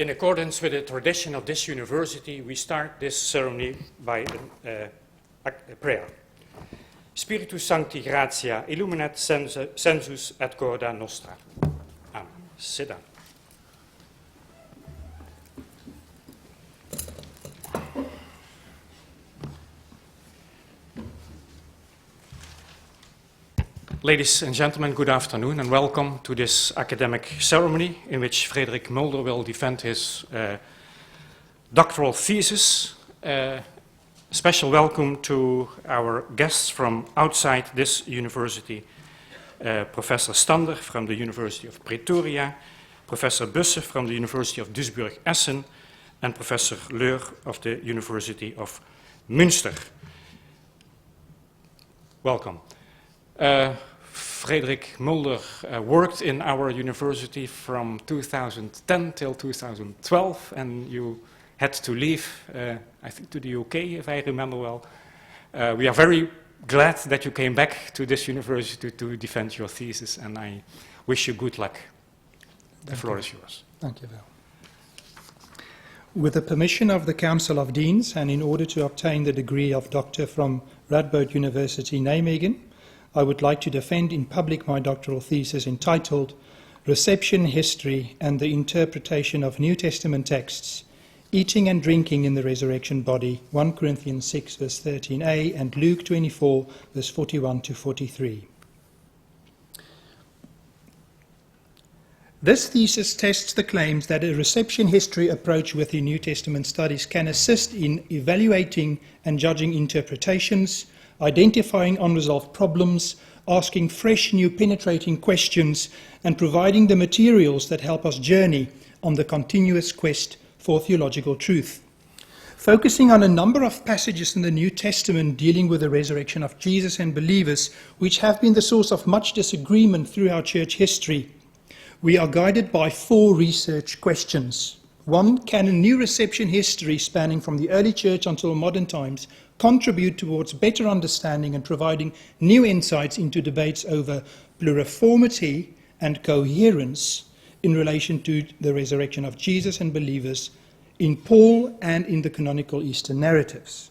In accordance with the tradition of this university, we start this ceremony by a prayer. Spiritus Sancti Gratia, illuminat sensus et corda nostra. Amen. Sit down. Ladies and gentlemen, good afternoon and welcome to this academic ceremony in which Frederik Mulder will defend his doctoral thesis. Special welcome to our guests from outside this university, Professor Stander from the University of Pretoria, Professor Busse from the University of Duisburg-Essen, and Professor Leur of the University of Münster. Welcome. Frederik Mulder worked in our university from 2010 till 2012, and you had to leave, I think, to the UK, if I remember well. We are very glad that you came back to this university to defend your thesis, and I wish you good luck. The floor is yours. Thank you, Val. With the permission of the Council of Deans, and in order to obtain the degree of Doctor from Radboud University, Nijmegen, I would like to defend in public my doctoral thesis entitled Reception History and the Interpretation of New Testament Texts, Eating and Drinking in the Resurrection Body, 1 Corinthians 6 verse 13a and Luke 24 verse 41 to 43. This thesis tests the claims that a reception history approach within New Testament studies can assist in evaluating and judging interpretations, identifying unresolved problems, asking fresh, new penetrating questions, and providing the materials that help us journey on the continuous quest for theological truth. Focusing on a number of passages in the New Testament dealing with the resurrection of Jesus and believers, which have been the source of much disagreement throughout church history, we are guided by 4 research questions. 1, can a new reception history spanning from the early church until modern times contribute towards better understanding and providing new insights into debates over pluriformity and coherence in relation to the resurrection of Jesus and believers in Paul and in the canonical Eastern narratives?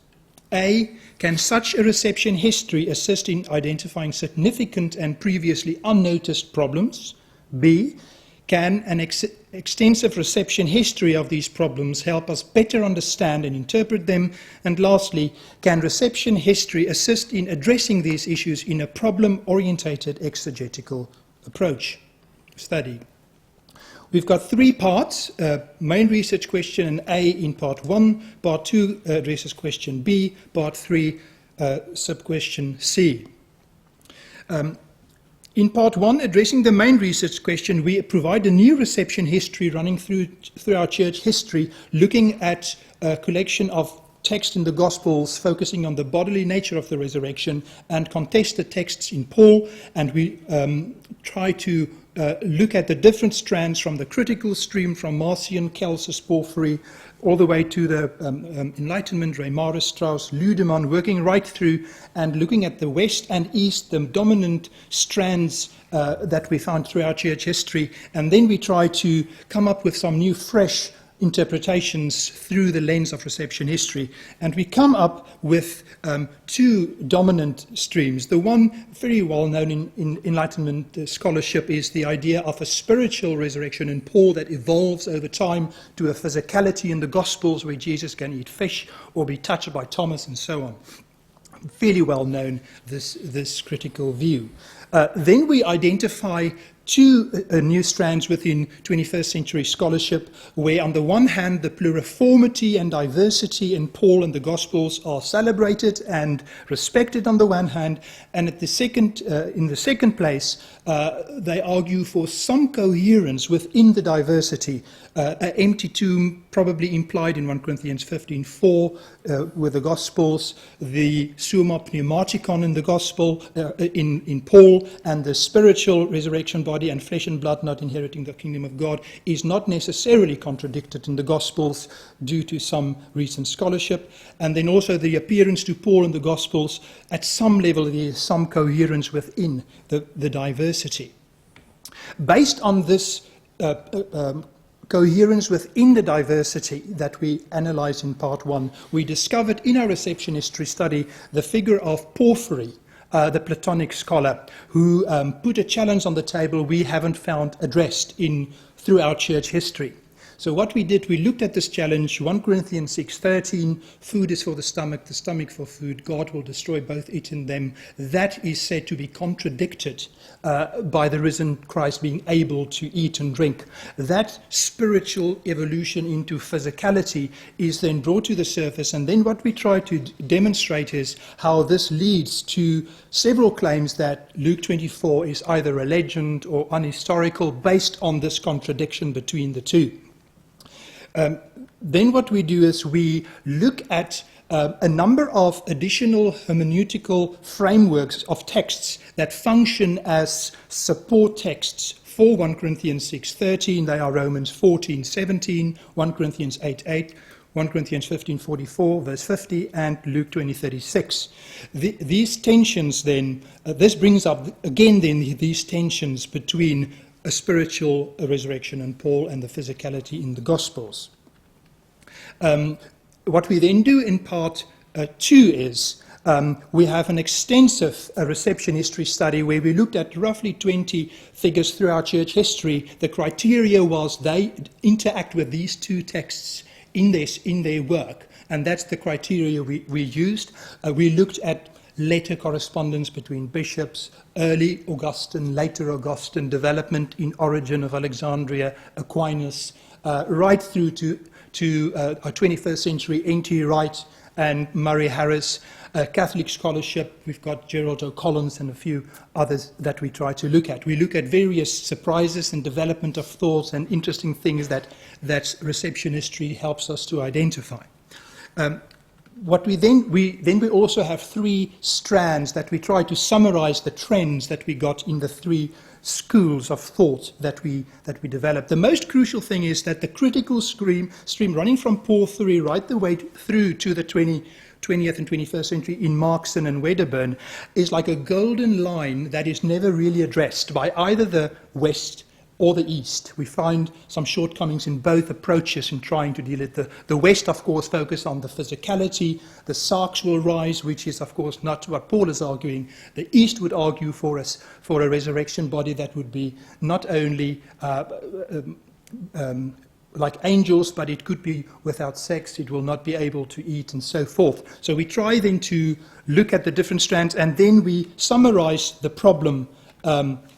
A, can such a reception history assist in identifying significant and previously unnoticed problems? B, can an extensive reception history of these problems help us better understand and interpret them? And lastly, can reception history assist in addressing these issues in a problem-orientated exegetical approach study? We've got 3 parts, main research question and A in part 1, part 2 addresses question B, part 3 sub-question C. In part 1, addressing the main research question, we provide a new reception history running through our church history, looking at a collection of texts in the Gospels, focusing on the bodily nature of the resurrection, and contested texts in Paul, and we try to look at the different strands from the critical stream from Marcion, Celsus, Porphyry, all the way to the Enlightenment, Reimarus, Strauss, Ludemann, working right through and looking at the West and East, the dominant strands that we found throughout church history. And then we try to come up with some new, fresh interpretations through the lens of reception history. And we come up with 2 dominant streams. The one very well known in Enlightenment scholarship is the idea of a spiritual resurrection in Paul that evolves over time to a physicality in the Gospels where Jesus can eat fish or be touched by Thomas and so on. Fairly well known, this critical view. Then we identify 2 new strands within 21st century scholarship, where on the one hand the pluriformity and diversity in Paul and the Gospels are celebrated and respected on the one hand, and at the second, in the second place, they argue for some coherence within the diversity. An empty tomb probably implied in 1 Corinthians 15:4 with the Gospels, the summa pneumaticon in the Gospel, in Paul, and the spiritual resurrection body and flesh and blood not inheriting the kingdom of God is not necessarily contradicted in the Gospels due to some recent scholarship. And then also the appearance to Paul in the Gospels, at some level there is some coherence within the diversity. Based on this coherence within the diversity that we analysed in part 1. We discovered in our reception history study the figure of Porphyry, the Platonic scholar, who put a challenge on the table we haven't found addressed through our church history. So what we did, we looked at this challenge, 1 Corinthians 6:13, food is for the stomach for food, God will destroy both it and them. That is said to be contradicted by the risen Christ being able to eat and drink. That spiritual evolution into physicality is then brought to the surface, and then what we try to demonstrate is how this leads to several claims that Luke 24 is either a legend or unhistorical based on this contradiction between the two. Then what we do is we look at a number of additional hermeneutical frameworks of texts that function as support texts for 1 Corinthians 6:13. They are Romans 14:17, 1 Corinthians 8:8, 1 Corinthians 15:44, verse 50, and Luke 20:36. These tensions then, this brings up again then these tensions between a spiritual resurrection in Paul and the physicality in the Gospels. What we then do in part 2 is we have an extensive reception history study where we looked at roughly 20 figures through our church history. The criteria was they interact with these two texts in their work, and that's the criteria we used. We looked at letter correspondence between bishops, early Augustine, later Augustine, development in Origen of Alexandria, Aquinas, right through to our 21st century N.T. Wright and Murray Harris, Catholic scholarship. We've got Gerald O'Collins and a few others that we try to look at. We look at various surprises and development of thoughts and interesting things that reception history helps us to identify. What we also have 3 strands that we try to summarize the trends that we got in the 3 schools of thought that we developed. The most crucial thing is that the critical stream running from Porphyry right the way through to the 20th and 21st century in Markson and Wedderburn is like a golden line that is never really addressed by either the West or the East. We find some shortcomings in both approaches in trying to deal with the West, of course, focus on the physicality. The sarks will rise, which is, of course, not what Paul is arguing. The East would argue for a resurrection body that would be not only like angels, but it could be without sex, it will not be able to eat, and so forth. So we try then to look at the different strands, and then we summarize the problem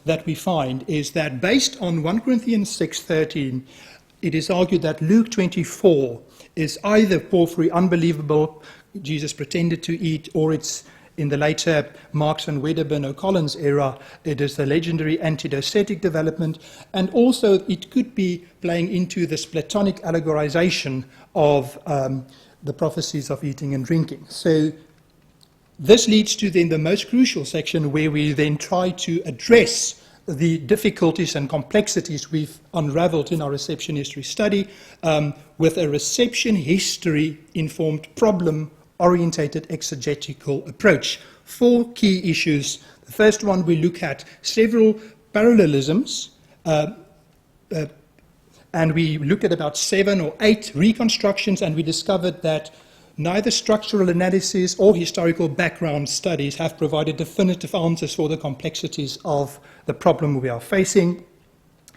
that we find is that based on 1 Corinthians 6:13, it is argued that Luke 24 is either Porphyry, unbelievable, Jesus pretended to eat, or it's in the later Marx and Wedderburn O'Collins era, it is the legendary antidocetic development, and also it could be playing into this Platonic allegorization of the prophecies of eating and drinking. So this leads to then the most crucial section where we then try to address the difficulties and complexities we've unraveled in our reception history study with a reception history informed problem-orientated exegetical approach. 4 key issues. The first one, we look at several parallelisms and we looked at about 7 or 8 reconstructions, and we discovered that neither structural analysis or historical background studies have provided definitive answers for the complexities of the problem we are facing.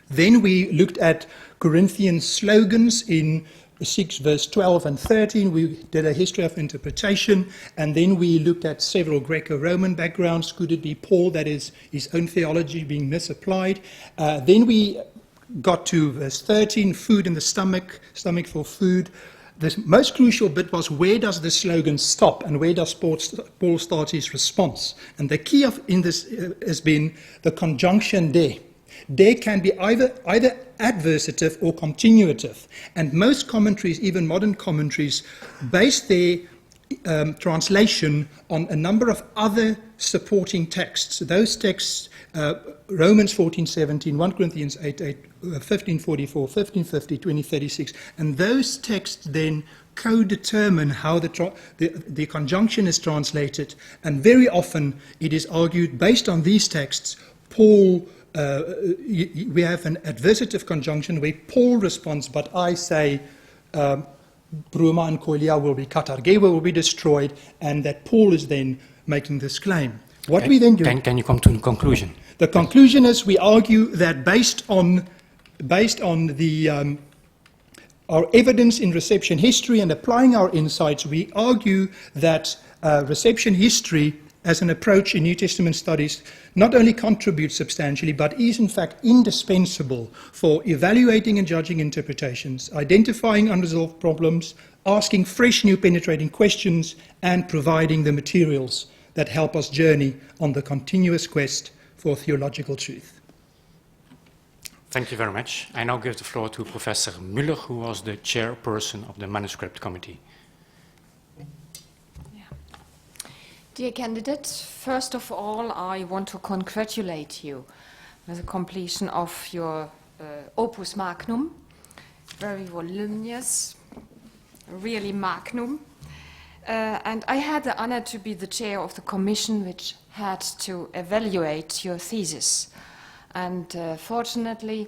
Then we looked at Corinthian slogans in 6 verse 12 and 13. We did a history of interpretation, and then we looked at several Greco-Roman backgrounds. Could it be Paul, that is his own theology being misapplied? Then we got to verse 13, food in the stomach for food. The most crucial bit was, where does the slogan stop and where does Paul start his response? And the key in this has been the conjunction de. De can be either adversative or continuative. And most commentaries, even modern commentaries, base their translation on a number of other supporting texts. Those texts, Romans 14:17, 1 Corinthians 8:8, 15:44, 15:50, 20:36, and those texts then co-determine how the conjunction is translated, and very often it is argued based on these texts, Paul we have an adversative conjunction where Paul responds, but I say Bruma and Koilia will be Katargewa will be destroyed, and that Paul is then making this claim. What we then do... Can you come to the conclusion? The conclusion is we argue that based on the our evidence in reception history and applying our insights, we argue that reception history as an approach in New Testament studies not only contributes substantially, but is in fact indispensable for evaluating and judging interpretations, identifying unresolved problems, asking fresh new penetrating questions, and providing the materials that help us journey on the continuous quest for theological truth. Thank you very much. I now give the floor to Professor Mulder, who was the chairperson of the manuscript committee. Dear candidates, first of all, I want to congratulate you with the completion of your opus magnum, very voluminous, really magnum. And I had the honor to be the chair of the commission which had to evaluate your thesis. And fortunately,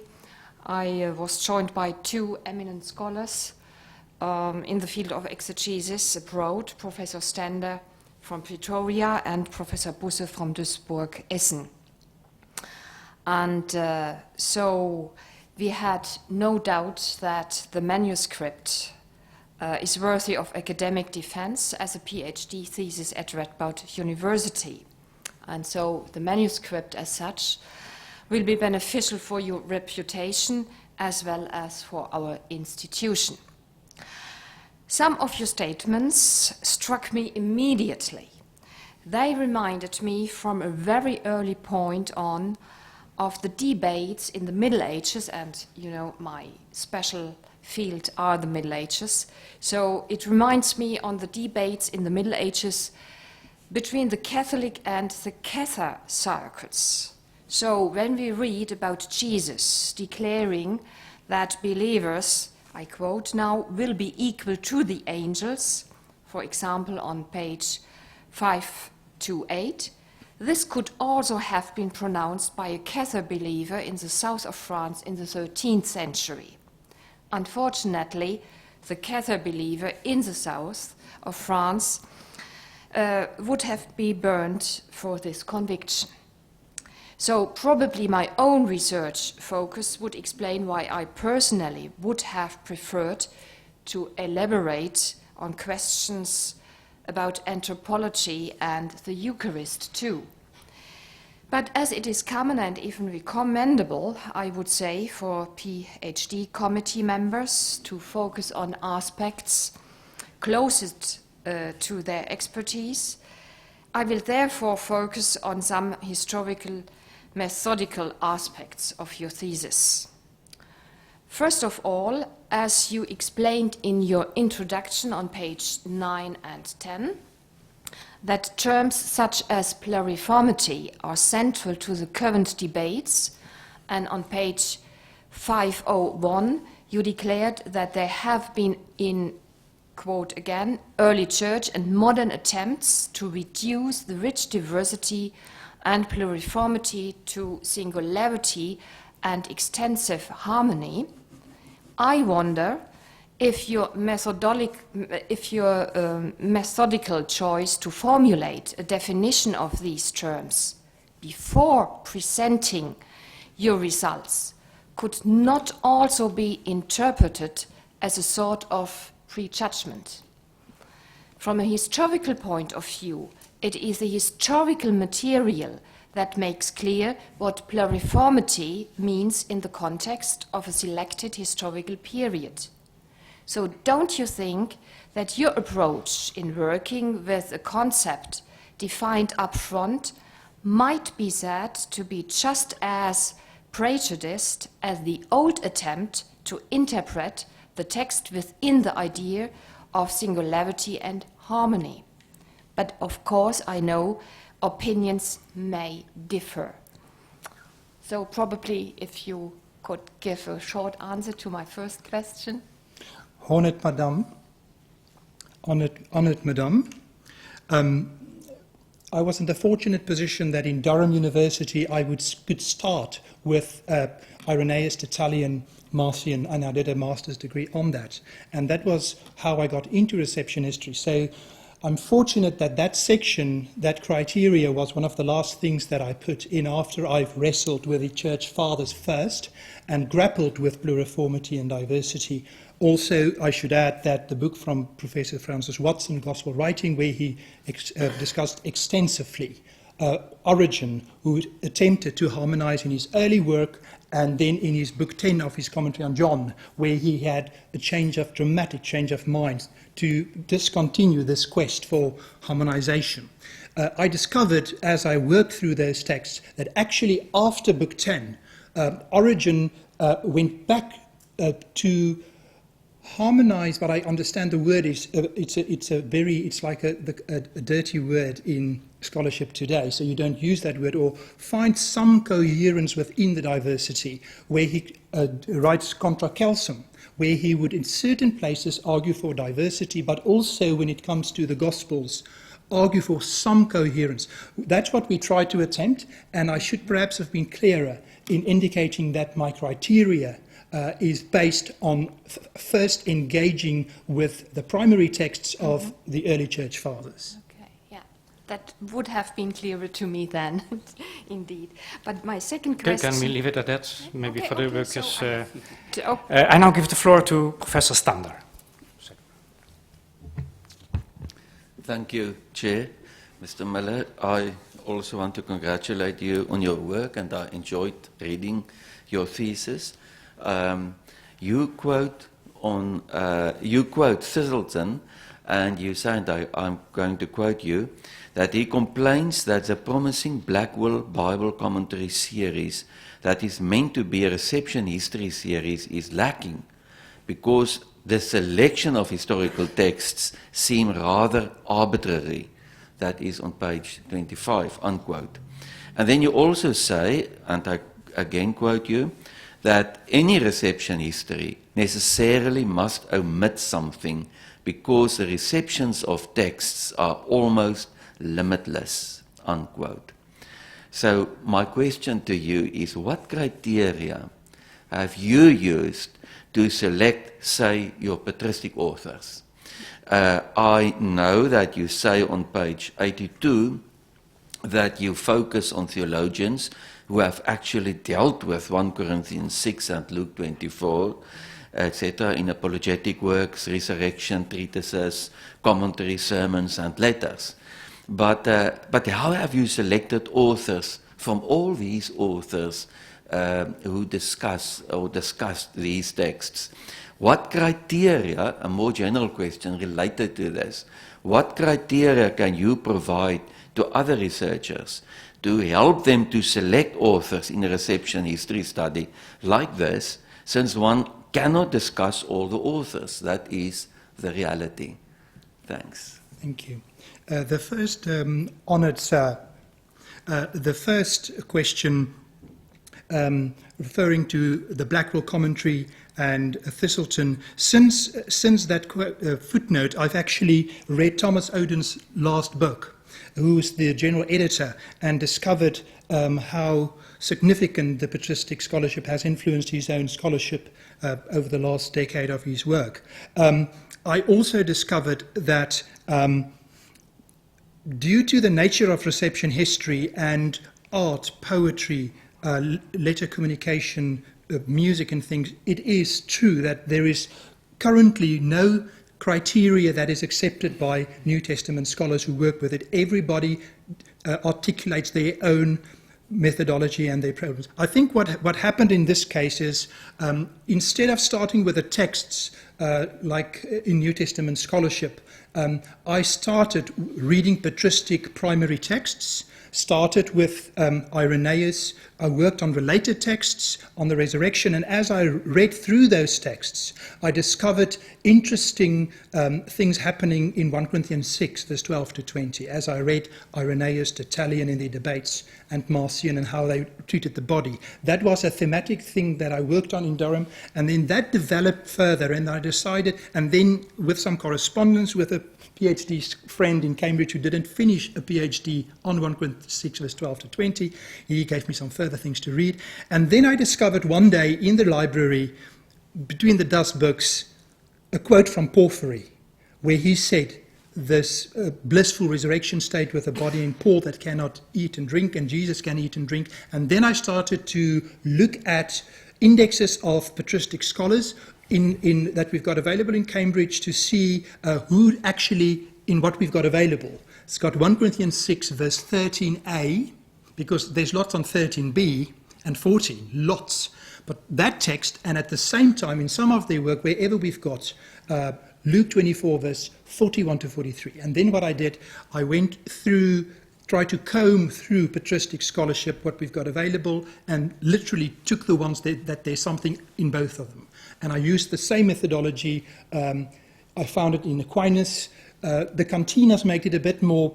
I was joined by two eminent scholars in the field of exegesis abroad, Professor Stender from Pretoria and Professor Busse from Duisburg, Essen. And so we had no doubt that the manuscript is worthy of academic defense as a PhD thesis at Radboud University. And so the manuscript as such will be beneficial for your reputation as well as for our institution. Some of your statements struck me immediately. They reminded me from a very early point on of the debates in the Middle Ages, and you know my special field are the Middle Ages. So it reminds me on the debates in the Middle Ages between the Catholic and the Cathar circuits. So when we read about Jesus declaring that believers, I quote now, will be equal to the angels, for example on page 528, this could also have been pronounced by a Cathar believer in the south of France in the 13th century. Unfortunately, the Cathar believer in the south of France would have been burned for this conviction. So probably my own research focus would explain why I personally would have preferred to elaborate on questions about anthropology and the Eucharist too. But as it is common and even recommendable, I would say, for PhD committee members to focus on aspects closest to their expertise, I will therefore focus on some historical methodical aspects of your thesis. First of all, as you explained in your introduction on page 9 and 10, that terms such as pluriformity are central to the current debates, and on page 501 you declared that there have been in, quote again, early church and modern attempts to reduce the rich diversity and pluriformity to singularity and extensive harmony. I wonder if your methodical choice to formulate a definition of these terms before presenting your results could not also be interpreted as a sort of prejudgment. From a historical point of view, it is the historical material that makes clear what pluriformity means in the context of a selected historical period. So don't you think that your approach in working with a concept defined up front might be said to be just as prejudiced as the old attempt to interpret the text within the idea of singularity and harmony? But of course, I know opinions may differ. So probably if you could give a short answer to my first question. Honored Madam, I was in the fortunate position that in Durham University could start with Irenaeus, Tertullian, Marcion, and I did a master's degree on that. And that was how I got into reception history. So I'm fortunate that that section, that criteria, was one of the last things that I put in after I've wrestled with the church fathers first and grappled with pluriformity and diversity. Also, I should add that the book from Professor Francis Watson, Gospel Writing, where he discussed extensively Origen, who attempted to harmonize in his early work, and then in his book 10 of his commentary on John, where he had a dramatic change of mind to discontinue this quest for harmonization. I discovered, as I worked through those texts, that actually after book 10, Origen went back to harmonize, but I understand the word is it's like a dirty word in scholarship today, so you don't use that word, or find some coherence within the diversity, where he writes contra celsum, where he would in certain places argue for diversity, but also when it comes to the Gospels, argue for some coherence. That's what we try to attempt, and I should perhaps have been clearer in indicating that my criteria is based on first engaging with the primary texts of the early church fathers. Okay, yeah, that would have been clearer to me then, indeed. But my second question... Can we leave it at that, maybe Okay, for the okay, workers? so I now give the floor to Professor Stander. Thank you, Chair. Mr. Miller, I also want to congratulate you on your work, and I enjoyed reading your thesis. You quote Thistleton, and you say, and I'm going to quote you, that he complains that the promising Blackwell Bible commentary series that is meant to be a reception history series is lacking because the selection of historical texts seem rather arbitrary. That is on page 25, unquote. And then you also say, and I again quote you, that any reception history necessarily must omit something because the receptions of texts are almost limitless, unquote. So my question to you is, what criteria have you used to select, say, your patristic authors? I know that you say on page 82 that you focus on theologians who have actually dealt with 1 Corinthians 6 and Luke 24, etc., in apologetic works, resurrection treatises, commentary, sermons, and letters. But how have you selected authors from all these authors who discussed these texts? What criteria, a more general question related to this, what criteria can you provide to other researchers to help them to select authors in a reception history study like this, since one cannot discuss all the authors? That is the reality. Thanks. Thank you. The first honoured sir, the first question referring to the Blackwell commentary and Thistleton, since that footnote, I've actually read Thomas Oden's last book, who is the general editor, and discovered how significant the patristic scholarship has influenced his own scholarship over the last decade of his work. I also discovered that due to the nature of reception history and art, poetry, letter communication, music and things, it is true that there is currently no criteria that is accepted by New Testament scholars who work with it. Everybody articulates their own methodology and their problems. I think what happened in this case is instead of starting with the texts like in New Testament scholarship, I started reading patristic primary texts, started with Irenaeus. I worked on related texts on the resurrection, and as I read through those texts, I discovered interesting things happening in 1 Corinthians 6, verse 12 to 20, as I read Irenaeus, Tertullian in their debates, and Marcion and how they treated the body. That was a thematic thing that I worked on in Durham, and then that developed further, and I decided, and then with some correspondence with a PhD friend in Cambridge who didn't finish a PhD on 1 Corinthians 6, verse 12 to 20, he gave me some further things to read. And then I discovered one day in the library, between the dust books, a quote from Porphyry, where he said, this blissful resurrection state with a body in Paul that cannot eat and drink, and Jesus can eat and drink. And then I started to look at indexes of patristic scholars that we've got available in Cambridge to see who actually, in what we've got available. It's got 1 Corinthians 6, verse 13a, because there's lots on 13b and 14, lots. But that text, and at the same time, in some of their work, wherever we've got Luke 24, verse 41 to 43. And then what I did, I went through, tried to comb through patristic scholarship, what we've got available, and literally took the ones that there's something in both of them. And I used the same methodology. I found it in Aquinas. The cantinas make it a bit more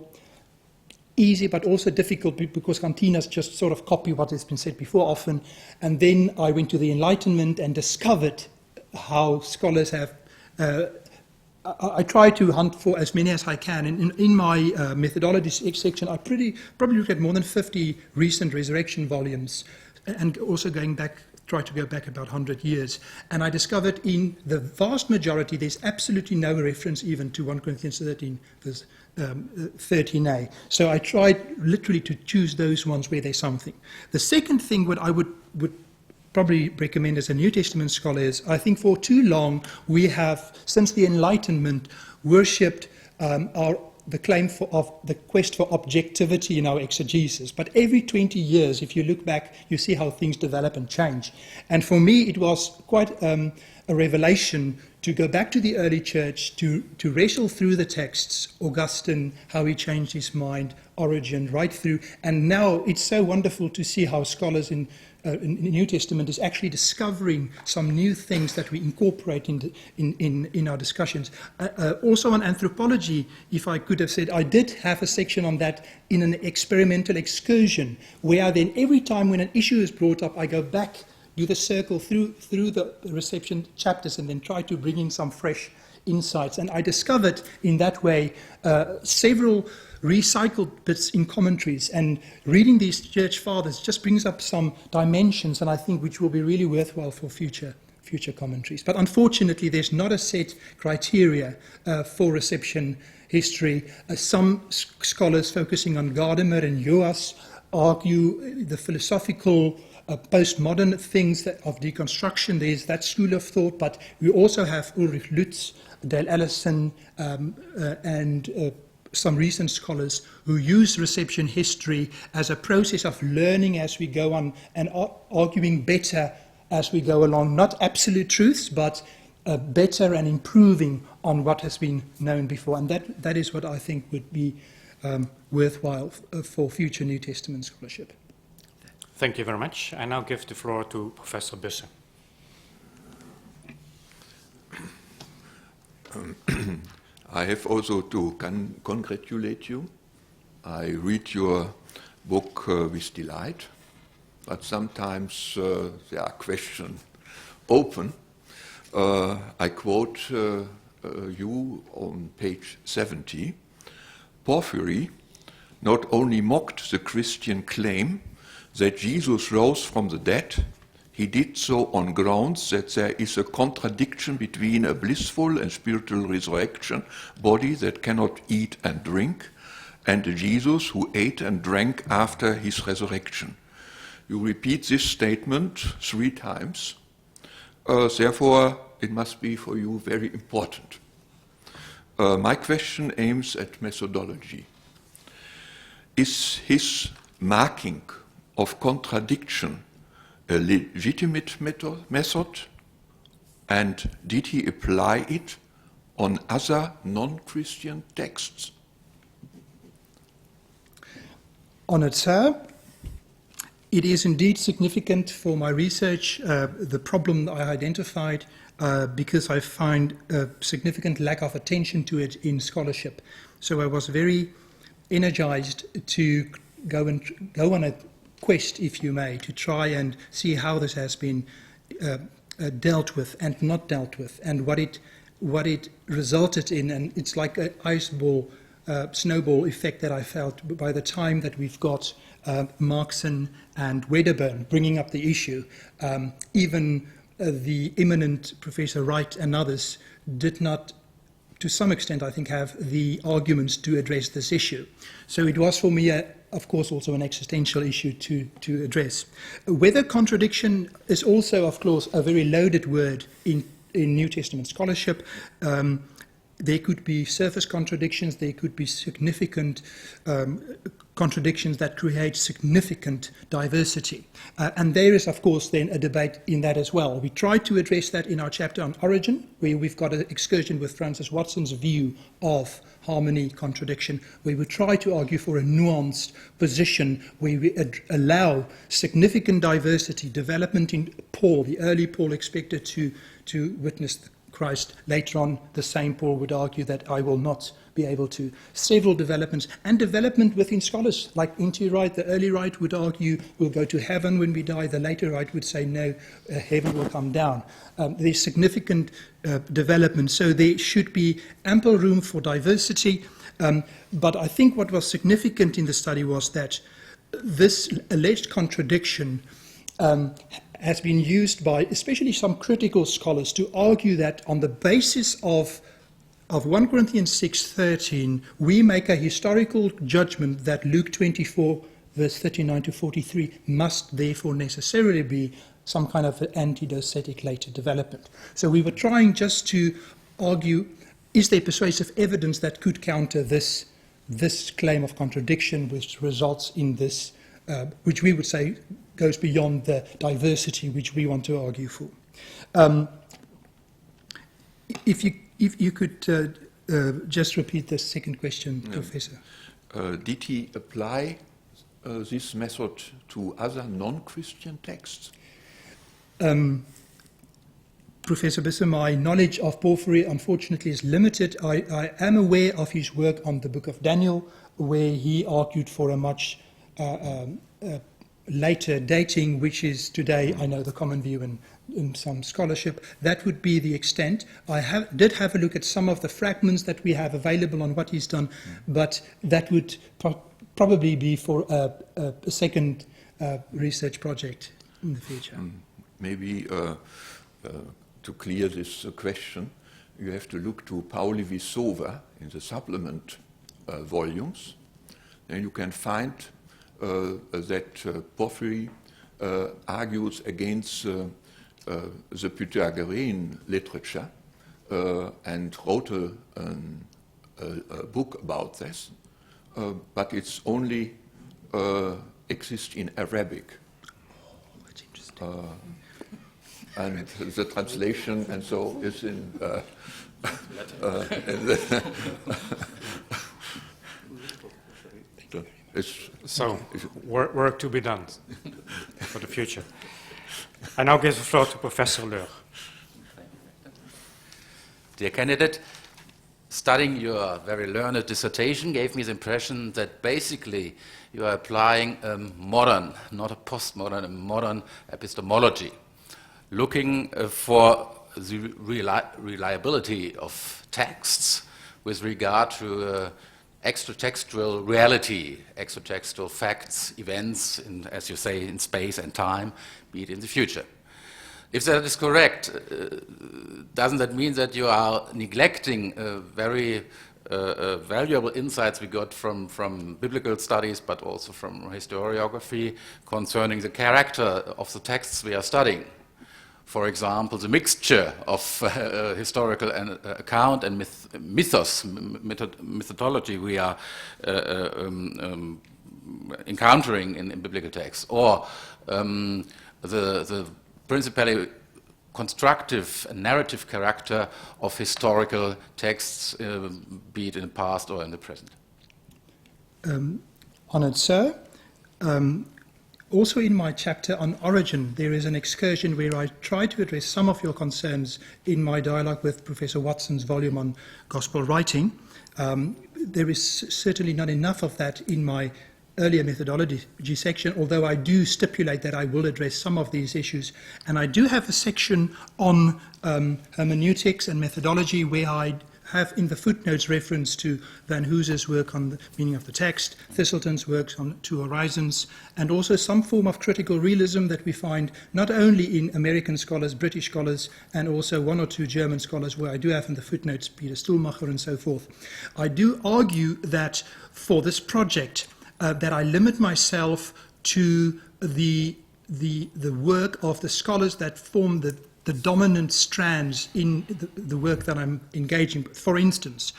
easy, but also difficult because cantinas just sort of copy what has been said before often. And then I went to the Enlightenment and discovered how scholars have I try to hunt for as many as I can. In my methodology section, I probably looked at more than 50 recent resurrection volumes, and also try to go back about 100 years. And I discovered in the vast majority, there's absolutely no reference even to 1 Corinthians 13, verse 13a. So I tried literally to choose those ones where there's something. The second thing what I would probably recommend as a New Testament scholar is, I think for too long we have, since the Enlightenment, worshipped the claim of the quest for objectivity in our exegesis. But every 20 years, if you look back, you see how things develop and change. And for me, it was quite a revelation to go back to the early church, to wrestle through the texts, Augustine, how he changed his mind, Origen, right through. And now it's so wonderful to see how scholars in the New Testament is actually discovering some new things that we incorporate in our discussions. Also on anthropology, if I could have said, I did have a section on that in an experimental excursion, where then every time when an issue is brought up, I go back, do the circle through the reception chapters, and then try to bring in some fresh insights. And I discovered in that way several recycled bits in commentaries, and reading these church fathers just brings up some dimensions, and I think which will be really worthwhile for future commentaries. But unfortunately, there's not a set criteria for reception history. Some scholars focusing on Gadamer and Joas argue the philosophical postmodern things of deconstruction. There's that school of thought, but we also have Ulrich Lutz, Dale Allison, and some recent scholars who use reception history as a process of learning as we go on and arguing better as we go along. Not absolute truths, but better and improving on what has been known before. And that is what I think would be worthwhile for future New Testament scholarship. Thank you very much. I now give the floor to Professor Busse. I have also to congratulate you. I read your book with delight, but sometimes there are questions open. I quote you on page 70. Porphyry not only mocked the Christian claim that Jesus rose from the dead, he did so on grounds that there is a contradiction between a blissful and spiritual resurrection body that cannot eat and drink, and a Jesus who ate and drank after his resurrection. You repeat this statement 3 times. Therefore, it must be for you very important. My question aims at methodology. Is his marking of contradiction a legitimate method, and did he apply it on other non-Christian texts? Honored Sir, it is indeed significant for my research, the problem that I identified, because I find a significant lack of attention to it in scholarship. So I was very energized to go on a quest, if you may, to try and see how this has been dealt with and not dealt with, and what it resulted in. And it's like an snowball effect that I felt by the time that we've got Markson and Wedderburn bringing up the issue. Even the eminent Professor Wright and others did not, to some extent, I think, have the arguments to address this issue. So it was for me, of course, also an existential issue to address. Whether contradiction is also, of course, a very loaded word in New Testament scholarship. There could be surface contradictions, there could be significant contradictions that create significant diversity. And there is, of course, then a debate in that as well. We tried to address that in our chapter on origin, where we've got an excursion with Francis Watson's view of harmony contradiction, where we try to argue for a nuanced position where we allow significant diversity, development in Paul. The early Paul expected to witness Christ. Later on, the same Paul would argue that I will not be able to. Several developments, and development within scholars, like N.T. Wright. The early Wright would argue we'll go to heaven when we die. The later Wright would say no, heaven will come down. There's significant development, so there should be ample room for diversity. But I think what was significant in the study was that this alleged contradiction has been used by especially some critical scholars to argue that on the basis of 1 Corinthians 6:13, we make a historical judgment that Luke 24, verse 39 to 43, must therefore necessarily be some kind of an anti-docetic later development. So we were trying just to argue, is there persuasive evidence that could counter this claim of contradiction, which results in this, which we would say goes beyond the diversity which we want to argue for. If you could just repeat the second question, Professor. Did he apply this method to other non-Christian texts? Professor Bisser, my knowledge of Porphyry unfortunately is limited. I am aware of his work on the Book of Daniel, where he argued for a much later dating, which is today, I know, the common view in some scholarship. That would be the extent. I did have a look at some of the fragments that we have available on what he's done, but that would probably be for a second research project in the future. Maybe to clear this question, you have to look to Pauli Visova in the supplement volumes. Then you can find that Porphyry argues against the Pythagorean literature and wrote a book about this, but it's only exists in Arabic. Oh, that's interesting. And the translation and so is in So, work to be done for the future. I now give the floor to Professor Leur. Dear candidate, studying your very learned dissertation gave me the impression that basically you are applying a modern, not a postmodern, a modern epistemology, looking for the reliability of texts with regard to extra-textual reality, extra-textual facts, events, as you say, in space and time, be it in the future. If that is correct, doesn't that mean that you are neglecting very valuable insights we got from biblical studies, but also from historiography concerning the character of the texts we are studying? For example, the mixture of historical account and methodology we are encountering in biblical texts, or the principally constructive and narrative character of historical texts, be it in the past or in the present. Honored Sir, also in my chapter on origin, there is an excursion where I try to address some of your concerns in my dialogue with Professor Watson's volume on gospel writing. There is certainly not enough of that in my earlier methodology section, although I do stipulate that I will address some of these issues. And I do have a section on hermeneutics and methodology where I have in the footnotes reference to Van Hoose's work on the meaning of the text, Thistleton's work on Two Horizons, and also some form of critical realism that we find not only in American scholars, British scholars, and also one or two German scholars, where I do have in the footnotes Peter Stuhlmacher and so forth. I do argue that for this project, that I limit myself to the work of the scholars that form the dominant strands in the work that I'm engaging with. For instance,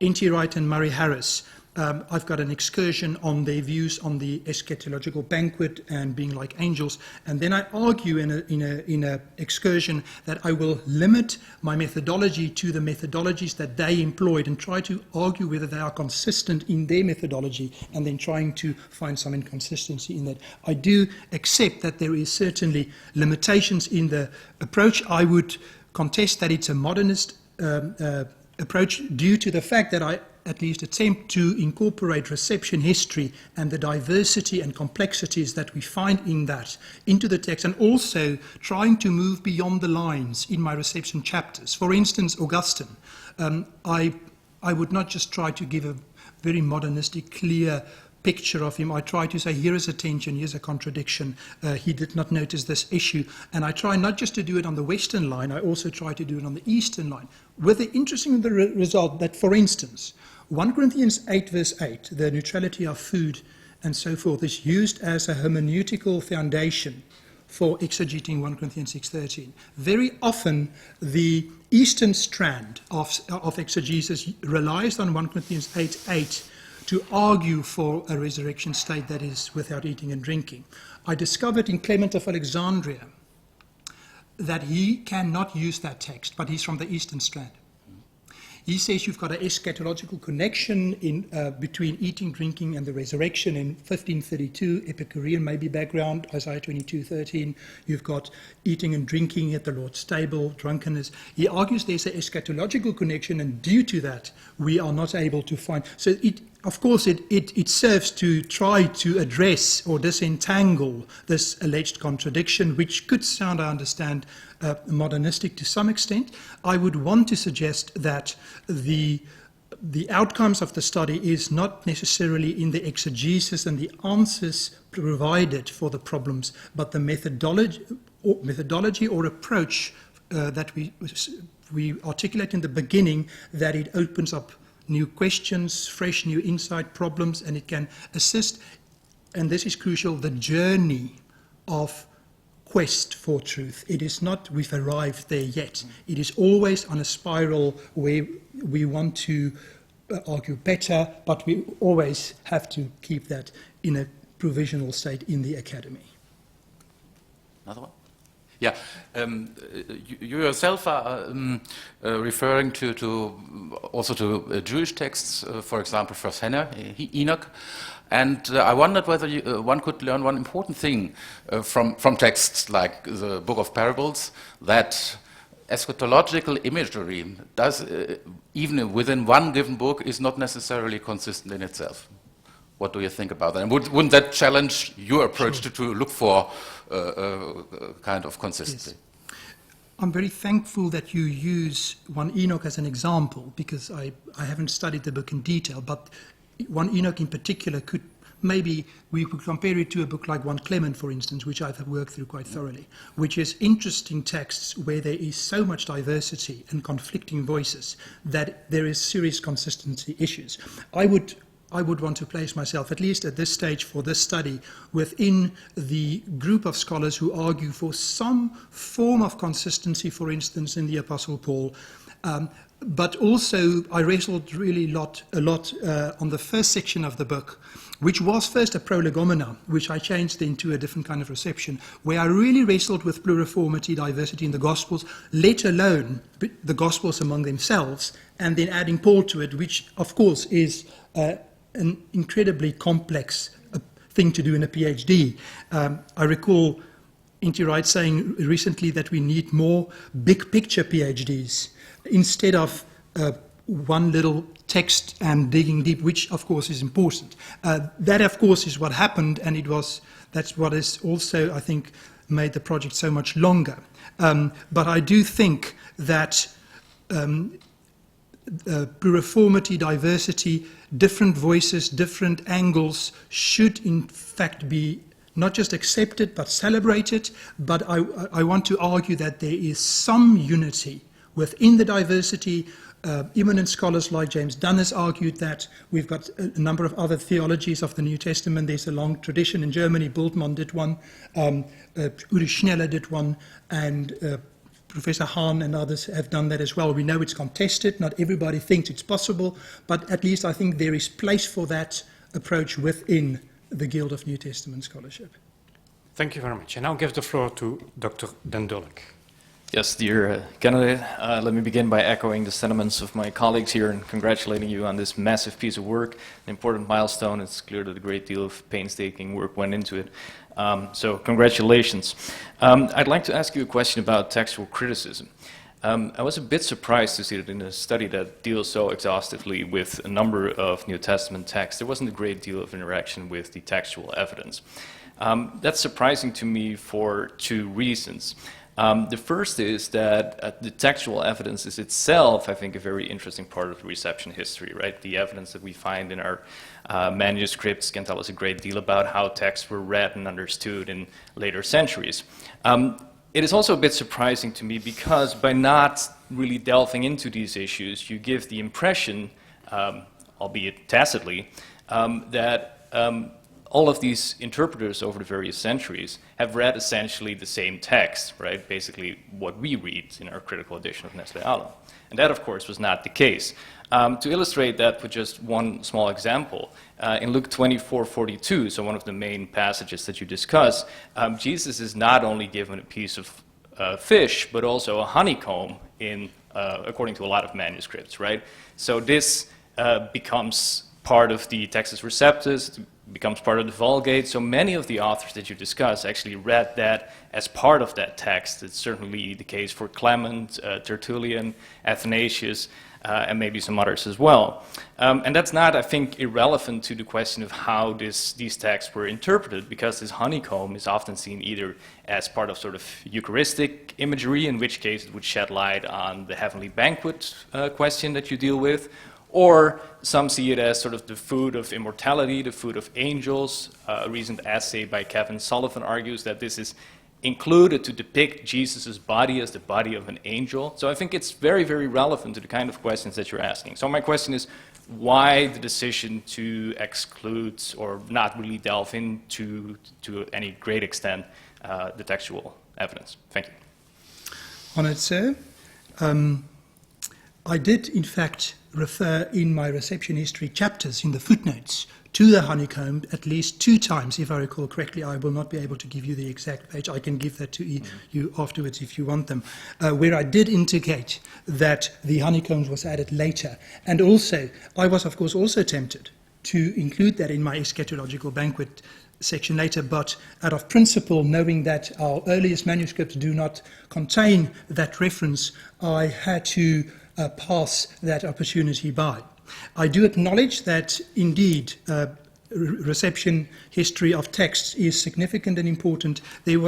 N.T. Wright and Murray Harris, I've got an excursion on their views on the eschatological banquet and being like angels, and then I argue in a excursion that I will limit my methodology to the methodologies that they employed and try to argue whether they are consistent in their methodology, and then trying to find some inconsistency in that. I do accept that there is certainly limitations in the approach. I would contest that it's a modernist approach due to the fact that I at least attempt to incorporate reception history and the diversity and complexities that we find in that into the text, and also trying to move beyond the lines in my reception chapters. For instance, Augustine, I would not just try to give a very modernistic, clear picture of him. I try to say, here is a tension, here's a contradiction. He did not notice this issue. And I try not just to do it on the Western line, I also try to do it on the Eastern line. With the interesting result that, for instance, 1 Corinthians 8 verse 8, the neutrality of food and so forth, is used as a hermeneutical foundation for exegeting 1 Corinthians 6:13. Very often the Eastern strand of exegesis relies on 1 Corinthians 8:8 to argue for a resurrection state that is without eating and drinking. I discovered in Clement of Alexandria that he cannot use that text, but he's from the Eastern strand. He says you've got an eschatological connection between eating, drinking, and the resurrection in 1532, Epicurean maybe background, Isaiah 22:13. You've got eating and drinking at the Lord's table, drunkenness. He argues there's an eschatological connection, and due to that, we are not able to find. So of course, it serves to try to address or disentangle this alleged contradiction, which could sound, I understand, modernistic to some extent. I would want to suggest that the outcomes of the study is not necessarily in the exegesis and the answers provided for the problems, but the methodology or approach that we articulate in the beginning, that it opens up new questions, fresh new insight, problems, and it can assist, and this is crucial, the journey of quest for truth. It is not we've arrived there yet. It is always on a spiral where we want to argue better, but we always have to keep that in a provisional state in the academy. Another one? Yeah, you yourself are referring also to Jewish texts, for example, First Hannah, Enoch, and I wondered whether one could learn one important thing from texts like the Book of Parables, that eschatological imagery does, even within one given book, is not necessarily consistent in itself. What do you think about that? And wouldn't that challenge your approach to look for kind of consistency? Yes. I'm very thankful that you use 1 Enoch as an example, because I haven't studied the book in detail, but 1 Enoch in particular maybe we could compare it to a book like 1 Clement, for instance, which I've worked through quite thoroughly, which is interesting texts where there is so much diversity and conflicting voices that there is serious consistency issues. I would want to place myself, at least at this stage for this study, within the group of scholars who argue for some form of consistency, for instance, in the Apostle Paul. But also, I wrestled really a lot on the first section of the book, which was first a prolegomena, which I changed into a different kind of reception, where I really wrestled with pluriformity, diversity in the Gospels, let alone the Gospels among themselves, and then adding Paul to it, which, of course, is an incredibly complex thing to do in a PhD. I recall N.T. Wright saying recently that we need more big picture PhDs instead of one little text and digging deep, which of course is important. That of course is what happened, and that's what has also, I think, made the project so much longer. But I do think that pluriformity, diversity, different voices, different angles should in fact be not just accepted but celebrated. But I want to argue that there is some unity within the diversity. Eminent scholars like James Dunn has argued that. We've got a number of other theologies of the New Testament. There's a long tradition in Germany. Bultmann did one, Uri Schneller did one, and Professor Hahn and others have done that as well. We know it's contested. Not everybody thinks it's possible, but at least I think there is place for that approach within the Guild of New Testament Scholarship. Thank you very much. And now give the floor to Dr. Den Dulk. Yes, dear candidate, let me begin by echoing the sentiments of my colleagues here and congratulating you on this massive piece of work, an important milestone. It's clear that a great deal of painstaking work went into it. So congratulations. I'd like to ask you a question about textual criticism. I was a bit surprised to see that in a study that deals so exhaustively with a number of New Testament texts, there wasn't a great deal of interaction with the textual evidence. That's surprising to me for two reasons. The first is that the textual evidence is itself, I think, a very interesting part of the reception history, right? The evidence that we find in our manuscripts can tell us a great deal about how texts were read and understood in later centuries. It is also a bit surprising to me because by not really delving into these issues, you give the impression, albeit tacitly, that all of these interpreters over the various centuries have read essentially the same text, right? Basically what we read in our critical edition of Nestle Aland. And that, of course, was not the case. To illustrate that with just one small example, in Luke 24:42, so one of the main passages that you discuss, Jesus is not only given a piece of fish, but also a honeycomb in, according to a lot of manuscripts, right? So this becomes part of the Textus Receptus, becomes part of the Vulgate. So many of the authors that you discuss actually read that as part of that text. It's certainly the case for Clement, Tertullian, Athanasius, and maybe some others as well. And that's not, I think, irrelevant to the question of how these texts were interpreted, because this honeycomb is often seen either as part of sort of Eucharistic imagery, in which case it would shed light on the heavenly banquet question that you deal with, or some see it as sort of the food of immortality, the food of angels. A recent essay by Kevin Sullivan argues that this is included to depict Jesus' body as the body of an angel. So I think it's very, very relevant to the kind of questions that you're asking. So my question is, why the decision to exclude or not really delve into, to any great extent, the textual evidence? Thank you. Honoured sir, I did in fact refer in my reception history chapters in the footnotes to the honeycomb at least 2 times, if I recall correctly. I will not be able to give you the exact page. I can give that to you afterwards if you want them, where I did indicate that the honeycomb was added later. And also, I was of course also tempted to include that in my eschatological banquet section later, but out of principle, knowing that our earliest manuscripts do not contain that reference, I had to pass that opportunity by. I do acknowledge that indeed reception history of texts is significant and important. There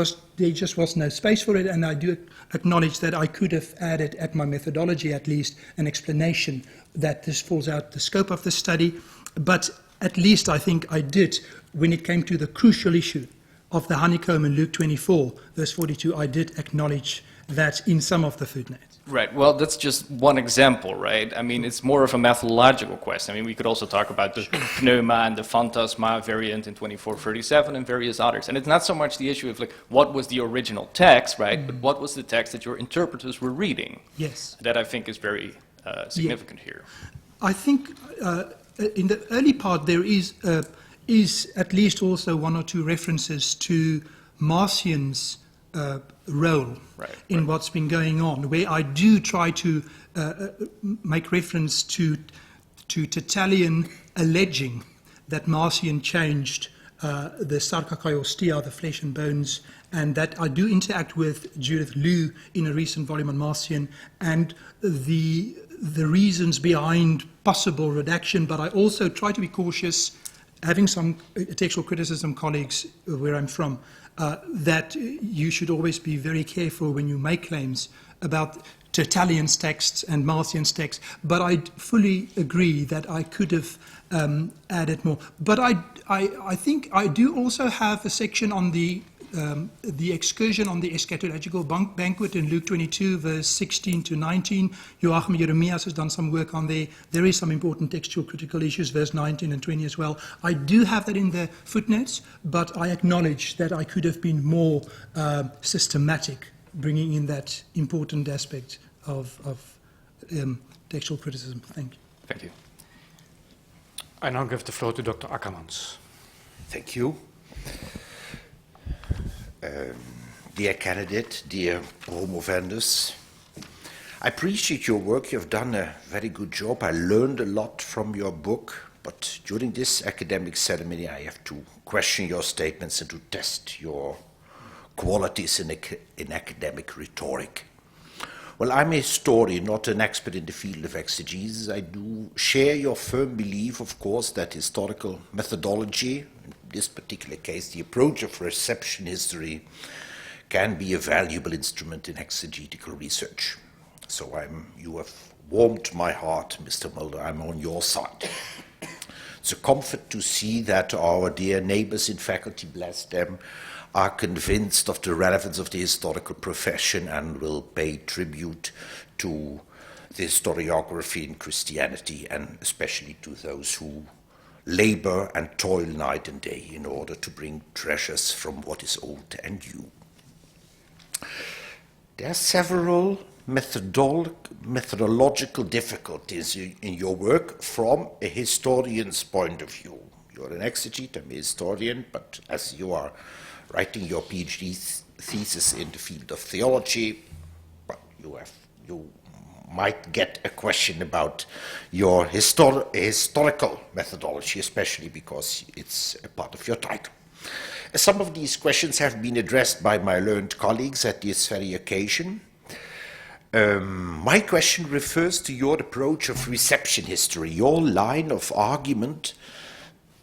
just was no space for it, and I do acknowledge that I could have added at my methodology at least an explanation that this falls out the scope of the study, but at least I think I did when it came to the crucial issue of the honeycomb in Luke 24, verse 42, I did acknowledge that in some of the footnotes. Right. Well, that's just one example, right? I mean, it's more of a methodological question. I mean, we could also talk about the pneuma and the phantasma variant in 2437 and various others. And it's not so much the issue of like what was the original text, right? But what was the text that your interpreters were reading? Yes. That I think is very significant here. I think in the early part there is at least also 1 or 2 references to Marcion's role in what's been going on, where I do try to make reference to Tertullian alleging that Marcion changed the sarcophagus, the flesh and bones, and that I do interact with Judith Liu in a recent volume on Marcion, and the reasons behind possible redaction, but I also try to be cautious, having some textual criticism colleagues where I'm from, that you should always be very careful when you make claims about Tertullian's texts and Marcion's texts, but I fully agree that I could have added more. But I think I do also have a section on the excursion on the eschatological banquet in Luke 22, verse 16 to 19. Joachim Jeremias has done some work on there. There is some important textual critical issues, verse 19 and 20 as well. I do have that in the footnotes, but I acknowledge that I could have been more systematic, bringing in that important aspect of textual criticism. Thank you. Thank you. I now give the floor to Dr. Ackermans. Thank you. Dear candidate, dear promovendus, I appreciate your work. You've done a very good job. I learned a lot from your book, but during this academic ceremony, I have to question your statements and to test your qualities in academic rhetoric. Well, I'm a historian, not an expert in the field of exegesis. I do share your firm belief, of course, that historical methodology, in this particular case, the approach of reception history, can be a valuable instrument in exegetical research. So you have warmed my heart, Mr. Mulder. I'm on your side. It's a comfort to see that our dear neighbors in faculty, bless them, are convinced of the relevance of the historical profession and will pay tribute to the historiography in Christianity, and especially to those who labor and toil night and day in order to bring treasures from what is old and new. There are several methodological difficulties in your work from a historian's point of view. You're an exegete, I'm a historian, but as you are writing your PhD thesis in the field of theology, well, you might get a question about your historical methodology, especially because it's a part of your title. Some of these questions have been addressed by my learned colleagues at this very occasion. My question refers to your approach of reception history. Your line of argument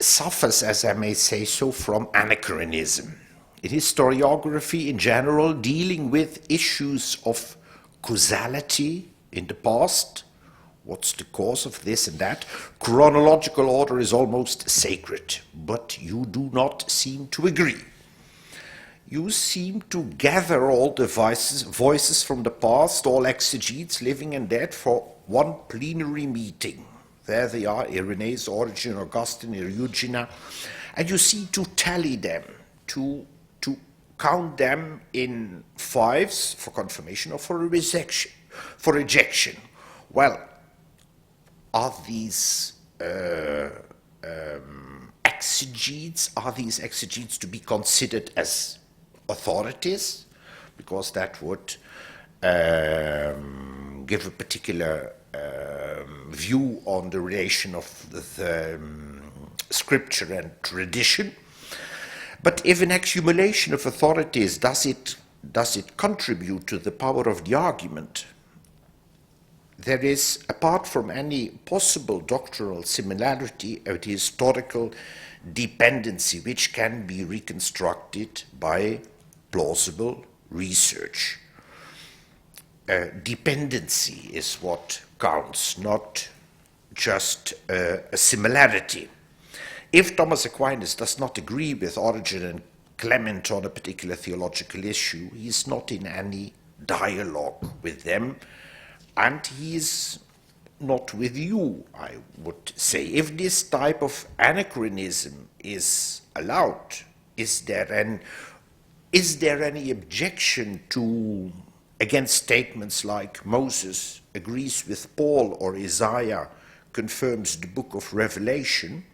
suffers, as I may say so, from anachronism. In historiography in general, dealing with issues of causality in the past, what's the cause of this and that, chronological order is almost sacred, but you do not seem to agree. You seem to gather all the voices from the past, all exegetes, living and dead, for one plenary meeting. There they are, Irenaeus, Origen, Augustine, Eugenia, and you seem to tally them, to count them in fives for confirmation or for rejection. Well, are these exegetes to be considered as authorities? Because that would give a particular view on the relation of the scripture and tradition. But if an accumulation of authorities, does it contribute to the power of the argument? There is, apart from any possible doctrinal similarity, a historical dependency which can be reconstructed by plausible research. Dependency is what counts, not just a similarity. If Thomas Aquinas does not agree with Origen and Clement on a particular theological issue, he is not in any dialogue with them, and he is not with you, I would say. If this type of anachronism is allowed, is there any objection against statements like Moses agrees with Paul or Isaiah confirms the book of Revelation?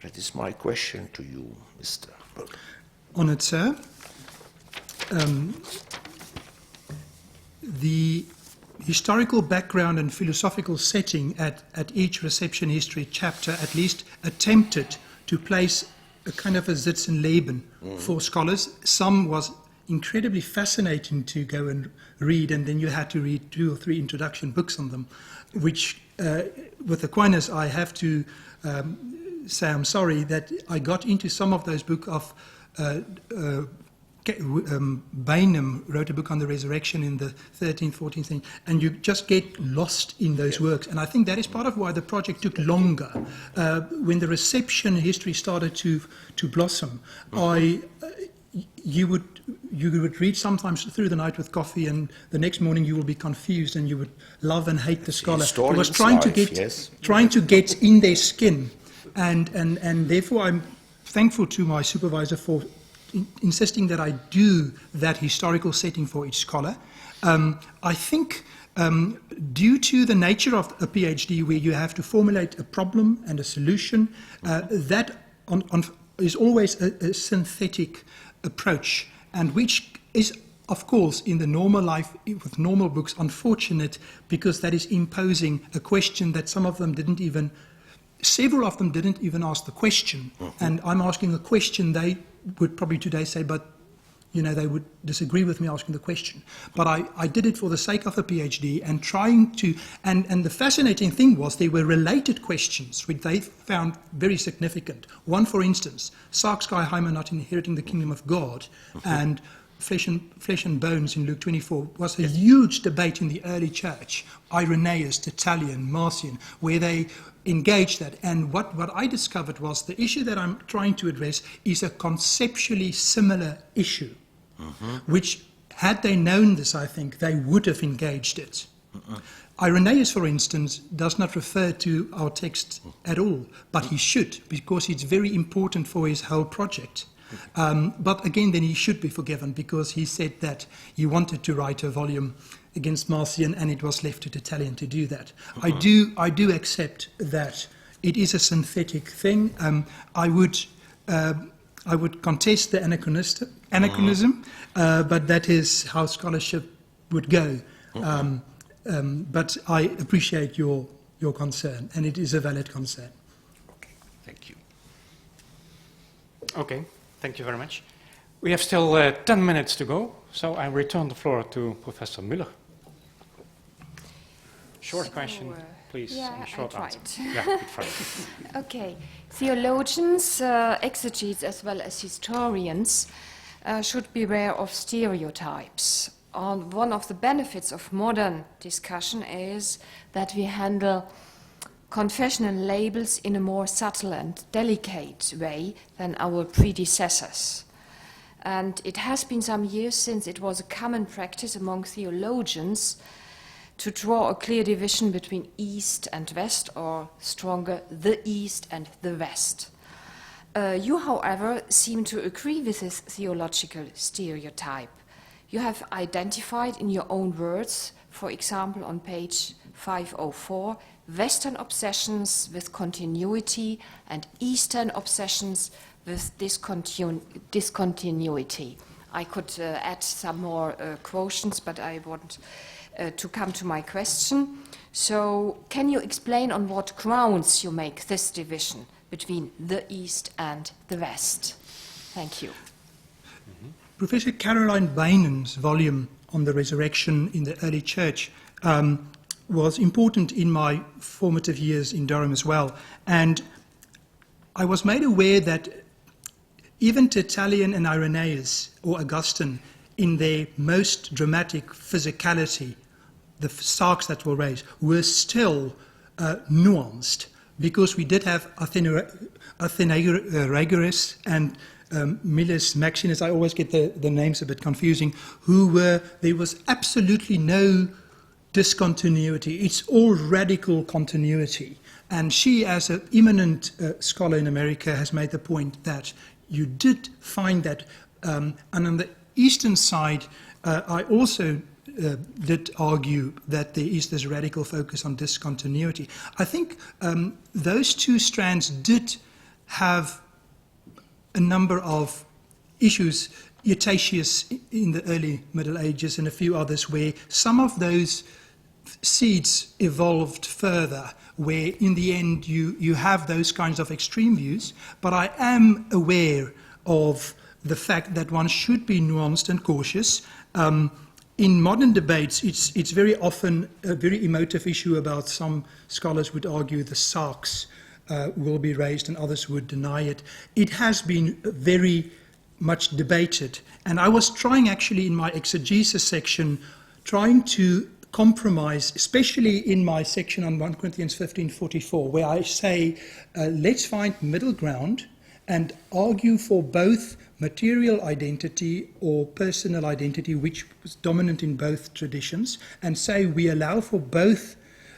That is my question to you, Mr. Mulder. Honored sir. The historical background and philosophical setting at each reception history chapter at least attempted to place a kind of a Sitzenleben for scholars. Some was incredibly fascinating to go and read, and then you had to read 2 or 3 introduction books on them, which with Aquinas I have to say I'm sorry that I got into some of those books of Bainham wrote a book on the resurrection in the 13th, 14th thing, and you just get lost in those works. And I think that is part of why the project took longer. When the reception history started to blossom, you would read sometimes through the night with coffee, and the next morning you will be confused, and you would love and hate the scholar. It was trying to get in their skin, and therefore I'm thankful to my supervisor for insisting that I do that historical setting for each scholar. I think due to the nature of a PhD, where you have to formulate a problem and a solution, that is always a synthetic approach, and which is, of course, in the normal life with normal books, unfortunate, because that is imposing a question that several of them didn't even ask the question. And I'm asking a question, they would probably today say, but they would disagree with me asking the question. But I did it for the sake of a PhD and trying to, and the fascinating thing was there were related questions which they found very significant. One, for instance, Sark, Sky, Hymer not inheriting the kingdom of God, and flesh and bones in Luke 24 was a huge debate in the early church. Irenaeus, Tertullian, Marcion, where they engaged that. And what I discovered was the issue that I'm trying to address is a conceptually similar issue, which, had they known this, I think, they would have engaged it. Irenaeus, for instance, does not refer to our text at all, but he should, because it's very important for his whole project. But again, then he should be forgiven, because he said that he wanted to write a volume against Marcion, and it was left to Tertullian to do that. I do accept that it is a synthetic thing. I would contest the anachronism, but that is how scholarship would go. But I appreciate your concern, and it is a valid concern. Okay, thank you. Okay, thank you very much. We have still 10 minutes to go, so I return the floor to Professor Müller. Short question, please, and short answer. Yeah, good try. Okay. Theologians, exegetes, as well as historians should beware of stereotypes. One of the benefits of modern discussion is that we handle confessional labels in a more subtle and delicate way than our predecessors. And it has been some years since it was a common practice among theologians to draw a clear division between East and West, or stronger, the East and the West. You, however, seem to agree with this theological stereotype. You have identified in your own words, for example on page 504, Western obsessions with continuity and Eastern obsessions with discontinuity. I could add some more quotients, but I want to come to my question. So, can you explain on what grounds you make this division between the East and the West? Thank you. Professor Caroline Bainham's volume on the resurrection in the early church was important in my formative years in Durham as well. And I was made aware that even Tertullian and Irenaeus, or Augustine, in their most dramatic physicality, the sarks that were raised, were still nuanced, because we did have Athenagoras and Miles Maximus, I always get the names a bit confusing, there was absolutely no discontinuity. It's all radical continuity. And she, as an eminent scholar in America, has made the point that you did find that, and on the eastern side, I also did argue that there is this radical focus on discontinuity. I think those two strands did have a number of issues, Eutychius in the early Middle Ages and a few others, where some of those seeds evolved further, where in the end you have those kinds of extreme views, but I am aware of the fact that one should be nuanced and cautious. In modern debates, it's very often a very emotive issue about some scholars would argue the sarks will be raised and others would deny it. It has been very much debated. And I was trying actually in my exegesis section, trying to compromise, especially in my section on 1 Corinthians 15:44, where I say, let's find middle ground and argue for both material identity or personal identity, which was dominant in both traditions, and say we allow for both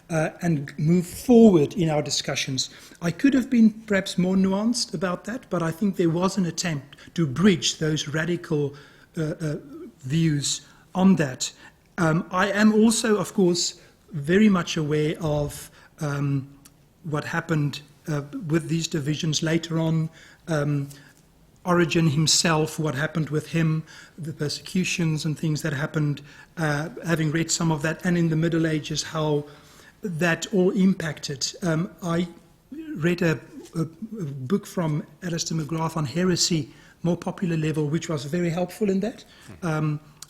and move forward in our discussions. I could have been perhaps more nuanced about that, but I think there was an attempt to bridge those radical views on that. I am also, of course, very much aware of what happened with these divisions later on. Origen himself, what happened with him, the persecutions and things that happened, having read some of that, and in the Middle Ages, how that all impacted. I read a book from Alistair McGrath on heresy, more popular level, which was very helpful in that.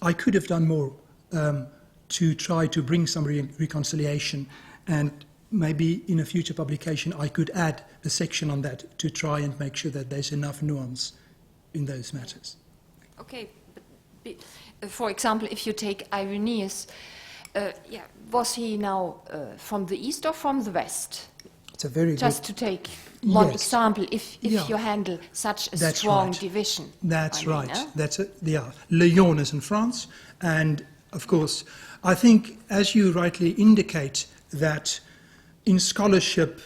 I could have done more to try to bring some reconciliation, and maybe in a future publication I could add a section on that to try and make sure that there's enough nuance in those matters. Okay, for example, if you take Irenaeus, was he now from the east or from the west? It's a very Just good, to take one Yes. example, if Yeah. you handle such a That's strong right. division. That's I mean, right. eh? That's it. Yeah, Lyon is in France, and of course, I think, as you rightly indicate, that in scholarship,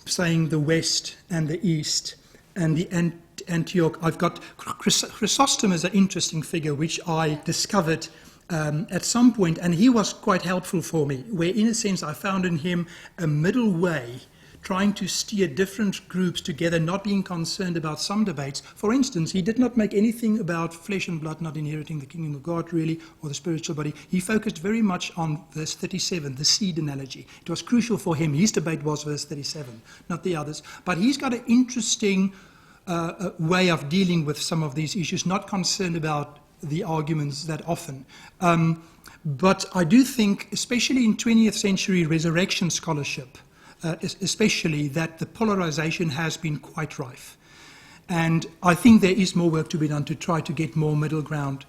saying the West and the East and the Antioch, I've got Chrysostom as an interesting figure, which I discovered at some point, and he was quite helpful for me, where in a sense I found in him a middle way, trying to steer different groups together, not being concerned about some debates. For instance, he did not make anything about flesh and blood not inheriting the kingdom of God, really, or the spiritual body. He focused very much on verse 37, the seed analogy. It was crucial for him. His debate was verse 37, not the others. But he's got an interesting way of dealing with some of these issues, not concerned about the arguments that often. But I do think, especially in 20th century resurrection scholarship, especially, that the polarization has been quite rife. And I think there is more work to be done to try to get more middle ground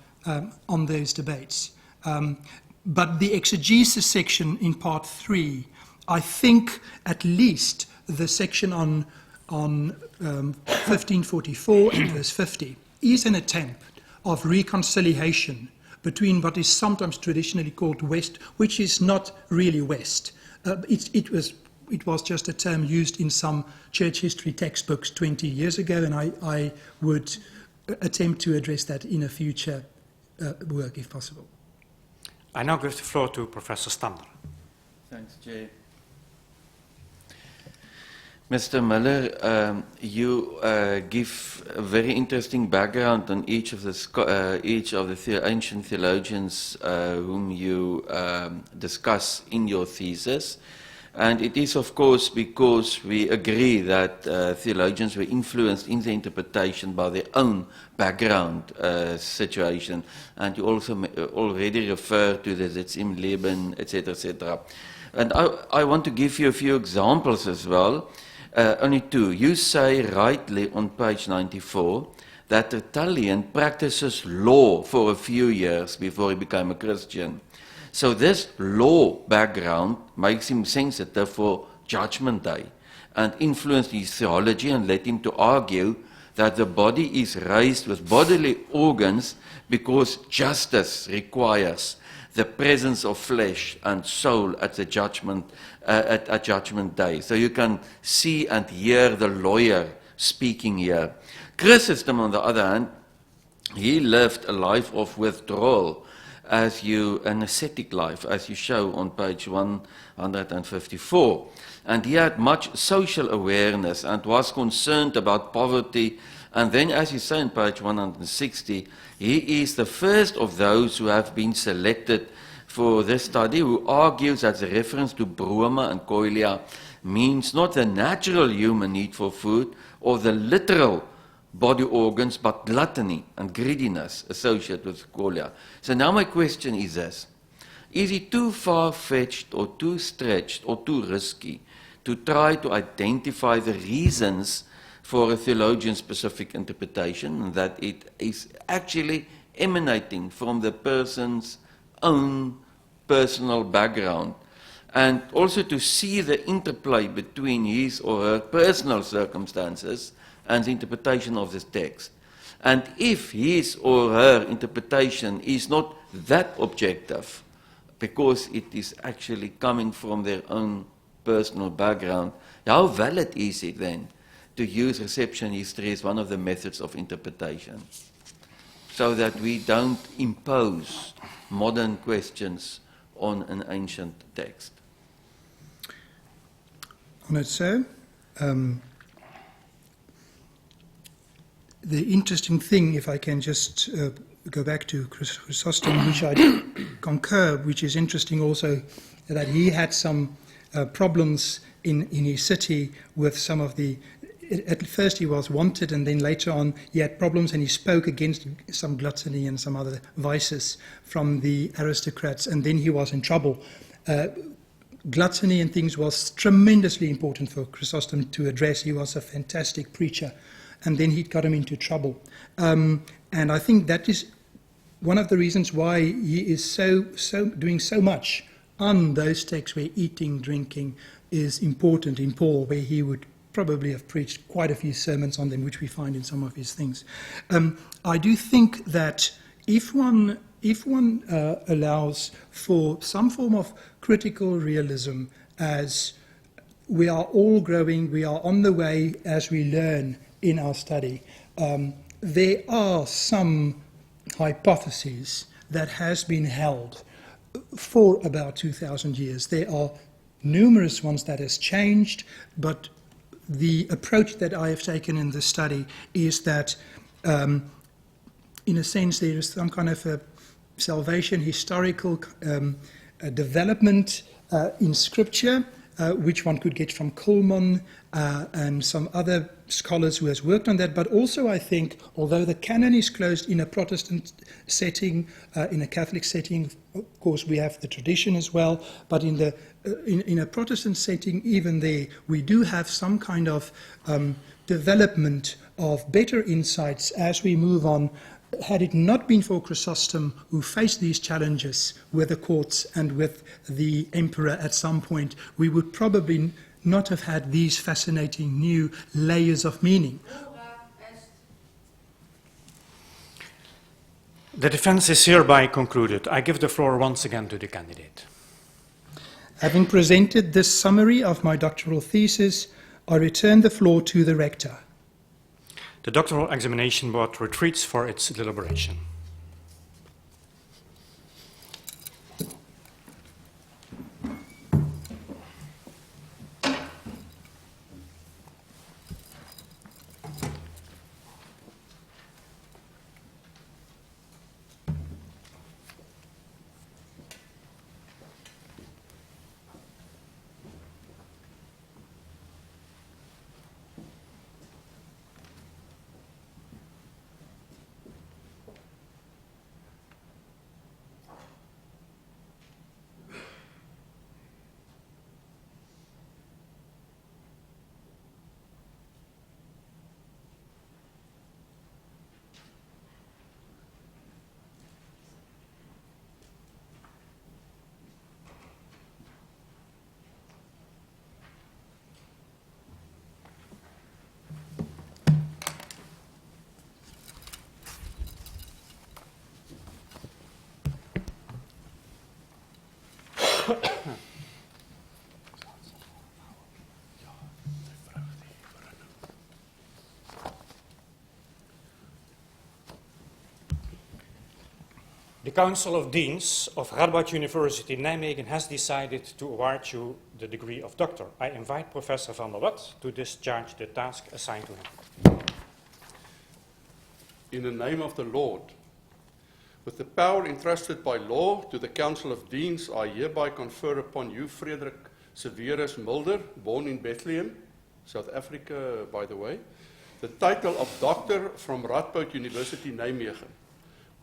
on those debates. But the exegesis section in part 3, I think at least the section on 1544 and verse 50 is an attempt of reconciliation between what is sometimes traditionally called West, which is not really West. It was just a term used in some church history textbooks 20 years ago, and I would attempt to address that in a future work, if possible. I now give the floor to Professor Stander. Thanks, Jay. Mr. Muller, you give a very interesting background on each of the ancient theologians whom you discuss in your thesis. And it is, of course, because we agree that theologians were influenced in their interpretation by their own background situation. And you also already referred to the Zetzim Leben, etc., etc. And I want to give you a few examples as well. Only two. You say rightly on page 94 that Tertullian practices law for a few years before he became a Christian. So this law background makes him sensitive for Judgment Day and influenced his theology and led him to argue that the body is raised with bodily organs because justice requires the presence of flesh and soul at the judgment Day. So you can see and hear the lawyer speaking here. Chrysostom, on the other hand, he lived a life of withdrawal, an ascetic life, as you show on page 154. And he had much social awareness and was concerned about poverty. And then, as you say on page 160, he is the first of those who have been selected for this study, who argues that the reference to Broma and Coelia means not the natural human need for food or the literal body organs, but gluttony and greediness associated with qualia. So now my question is this. Is it too far-fetched or too stretched or too risky to try to identify the reasons for a theologian-specific interpretation, and that it is actually emanating from the person's own personal background, and also to see the interplay between his or her personal circumstances and the interpretation of this text? And if his or her interpretation is not that objective, because it is actually coming from their own personal background, how valid is it then to use reception history as one of the methods of interpretation, so that we don't impose modern questions on an ancient text? Honoured sir, the interesting thing, if I can just go back to Chrysostom, which I concur, which is interesting also, that he had some problems in his city with some of the... At first he was wanted, and then later on he had problems, and he spoke against some gluttony and some other vices from the aristocrats, and then he was in trouble. Gluttony and things was tremendously important for Chrysostom to address. He was a fantastic preacher, and then he got him into trouble. And I think that is one of the reasons why he is doing so much on those texts where eating, drinking is important in Paul, where he would probably have preached quite a few sermons on them, which we find in some of his things. I do think that if one allows for some form of critical realism, as we are all growing, we are on the way as we learn in our study, there are some hypotheses that has been held for about 2,000 years. There are numerous ones that has changed, but the approach that I have taken in this study is that, in a sense, there is some kind of a salvation historical development in Scripture, which one could get from Kuhlmann and some other scholars who has worked on that. But also, I think, although the canon is closed in a Protestant setting, in a Catholic setting, of course, we have the tradition as well, but in a Protestant setting, even there, we do have some kind of development of better insights as we move on. Had it not been for Chrysostom, who faced these challenges with the courts and with the emperor at some point, we would probably not have had these fascinating new layers of meaning. The defense is hereby concluded. I give the floor once again to the candidate. Having presented this summary of my doctoral thesis, I return the floor to the rector. The doctoral examination board retreats for its deliberation. The Council of Deans of Radboud University Nijmegen has decided to award you the degree of doctor. I invite Professor van der Wet to discharge the task assigned to him. In the name of the Lord, with the power entrusted by law to the Council of Deans, I hereby confer upon you, Frederik, Severus Mulder, born in Bethlehem, South Africa, by the way, the title of Doctor from Radboud University, Nijmegen,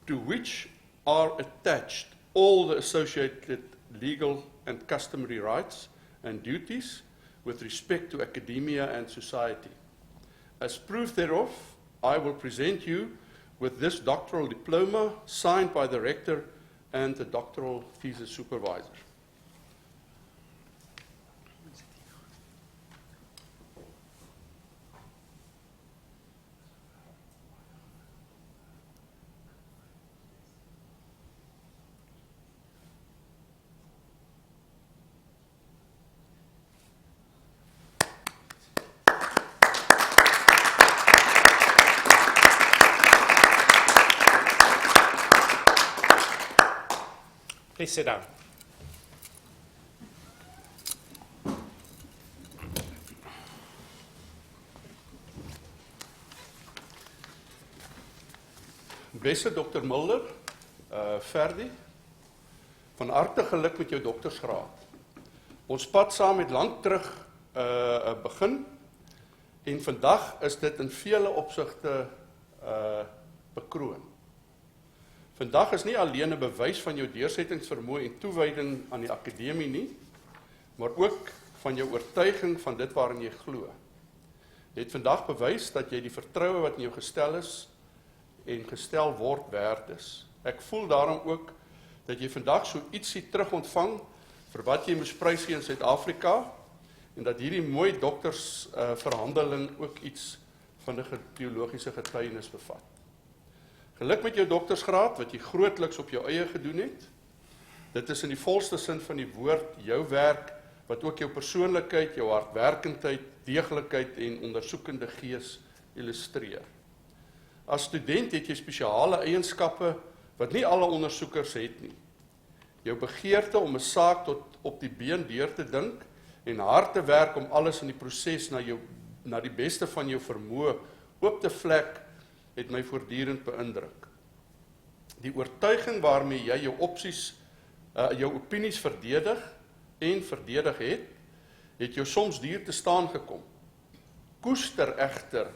to which are attached all the associated legal and customary rights and duties with respect to academia and society. As proof thereof, I will present you with this doctoral diploma signed by the rector and the doctoral thesis supervisor. Please sit down. Beste Dr. Mulder, Frederik, van harte geluk met jou doktersgraad. Ons pad saam het lank terug begin en vandag is dit in vele opsigte bekroon. Vandag is nie alleen 'n bewys van jou deursettingsvermoë en toewyding aan die akademie nie, maar ook van jou oortuiging van dit waarin jy glo. Jy het vandag bewys dat jy die vertroue wat in jou gestel is en gestel word werd is. Ek voel daarom ook dat jy vandag so ietsie terug ontvang vir wat jy moes prys gee in Suid-Afrika en dat hierdie mooi doktersverhandeling ook iets van 'n teologiese getuienis bevat. Geluk met jou doktersgraad wat jy grootliks op jou eie gedoen het. Dit is in die volste sin van die woord jou werk wat ook jou persoonlikheid, jou hardwerkendheid, deeglikheid en ondersoekende gees illustreer. As student het jy spesiale eienskappe wat nie alle ondersoekers het nie. Jou begeerte om 'n saak tot op die been deur te dink en hard te werk om alles in die proses na die beste van jou vermoë oop te vlek, het my voortdurend beïndruk. Die oortuiging waarmee jy jou opinies verdedig het jou soms duur te staan gekom. Koester egter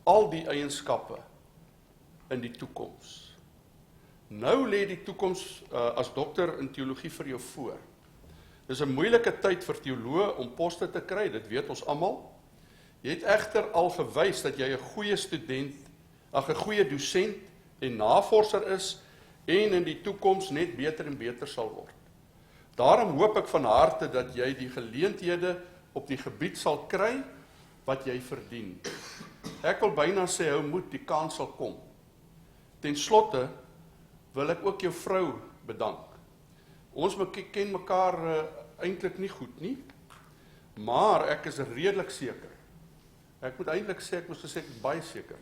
al die eienskappe in die toekoms. Nou lê die toekoms as dokter in teologie vir jou voor. Dis 'n moeilike tyd vir teoloë om poste te kry, dit weet ons almal. Jy het egter al gewys dat jy 'n goeie student, 'n goeie dosent en navorser is en in die toekoms net beter en beter sal word. Daarom hoop ek van harte dat jy die geleenthede op die gebied sal kry wat jy verdien. Ek wil byna sê hou moed, die kans sal kom. Ten slotte wil ek ook jou vrou bedank. Ons ken mekaar eintlik nie goed nie, maar ek is redelik seker. Ek moet eintlik sê, ek moes gesê, ek is baie seker,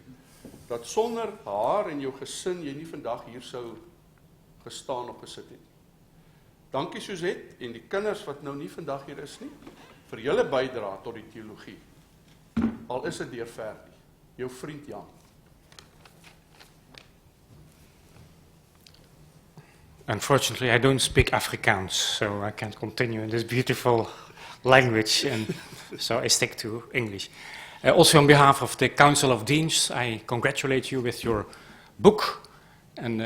dat sonder haar en jou gesin jy nie vandag hier sou gestaan of gesit het. Dankie Suzette en die kinders wat nou nie vandag hier is nie, vir julle bydrae tot die teologie. Al is dit deur Frederik, jou vriend Jan. Unfortunately, I don't speak Afrikaans, so I can't continue in this beautiful language, and so I stick to English. Also, on behalf of the Council of Deans, I congratulate you with your book and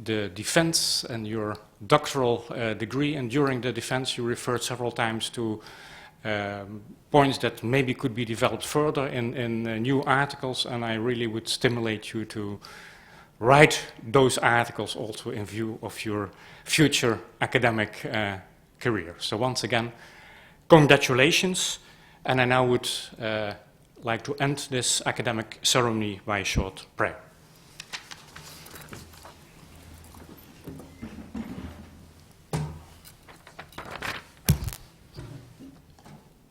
the defense and your doctoral degree. And during the defense, you referred several times to points that maybe could be developed further in new articles, and I really would stimulate you to write those articles also in view of your future academic career. So once again, congratulations, and I now would like to end this academic ceremony by a short prayer.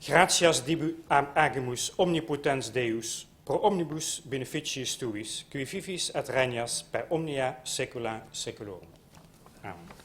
Gratias dibu agimus omnipotens Deus, pro omnibus beneficiis tuis, qui vivis et regnas per omnia saecula saeculorum. Amen.